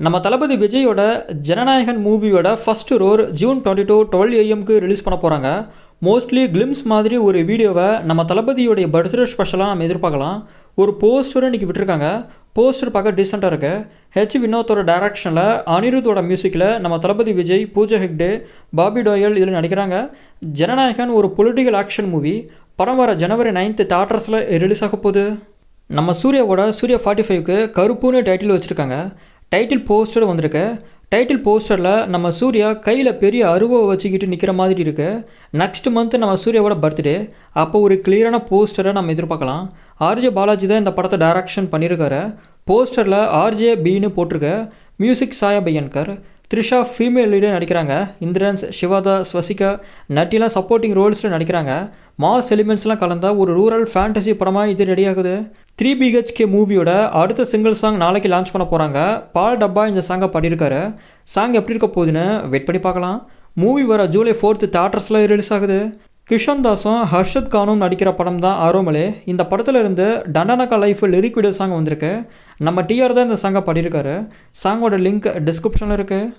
நம்ம தளபதி விஜயோட ஜனநாயகன் மூவியோட first roar June 22 12 AM release பண்ண போகிறாங்க. மோஸ்ட்லி கிளிம்ஸ் மாதிரி ஒரு வீடியோவை நம்ம தளபதியோடைய பர்த்டே ஸ்பெஷலாக நம்ம எதிர்பார்க்கலாம். ஒரு போஸ்டரும் இன்றைக்கி விட்டுருக்காங்க. போஸ்டர் பார்க்க டீசெண்டாக இருக்குது. ஹெச் வினோத்தோட டைரக்ஷனில் அனிருத்தோட மியூசிக்கில் நம்ம தளபதி விஜய், பூஜா ஹெக்டே, பாபி டோயல் இதில் நடிக்கிறாங்க. ஜனநாயகன் ஒரு பொலிட்டிக்கல் ஆக்ஷன் மூவி. படம் வர ஜனவரி 9 தியேட்டர்ஸில் ரிலீஸ் ஆக போகுது. நம்ம சூர்யாவோட சூர்யா 45க்கு கருப்புன்னு டைட்டில் வச்சுருக்காங்க. டைட்டில் போஸ்டர் வந்திருக்கு. டைட்டில் போஸ்டரில் நம்ம சூர்யா கையில் பெரிய அருவை வச்சுக்கிட்டு நிற்கிற மாதிரி இருக்குது. நெக்ஸ்ட் மந்த் நம்ம சூர்யாவோட பர்த்டே. அப்போ ஒரு கிளியரான போஸ்டரை நம்ம எதிர்பார்க்கலாம். ஆர்ஜே பாலாஜி தான் இந்த படத்தை டைரக்ஷன் பண்ணியிருக்காரு. போஸ்டரில் ஆர்ஜே பின்னு போட்டிருக்கு. மியூசிக் சாயா பையன்கர். த்ரிஷா ஃபீமேல் லீடர் நடிக்கிறாங்க. இந்திரன்ஸ், சிவாதா, ஸ்வசிகா நட்டிலாம் சப்போர்ட்டிங் ரோல்ஸில் நடிக்கிறாங்க. மாஸ் எலிமெண்ட்ஸ்லாம் கலந்த ஒரு ரூரல் ஃபேண்டசி படமாக இது ரெடி ஆகுது. 3 BHK மூவியோட அடுத்த சிங்கிள் சாங் நாளைக்கு லான்ச் பண்ண போகிறாங்க. பால் டப்பா இந்த சாங்கை பாடியிருக்காரு. சாங் எப்படி இருக்க போகுதுன்னு வெயிட் பண்ணி பார்க்கலாம். மூவி வர ஜூலை 4 தியேட்டர்ஸில் ரிலீஸ் ஆகுது. கிஷன் தாஸும் ஹர்ஷத் கானும் நடிக்கிற படம் தான் ஆரோமலே. இந்த படத்தில் இருந்து டண்டனக்கா லைஃப் லிரிக் வீடியோ சாங் வந்திருக்கு. நம்ம டிஆர் தான் இந்த சாங்கை பாடியிருக்காரு. சாங்கோட லிங்க் டிஸ்கிரிப்ஷனில் இருக்குது.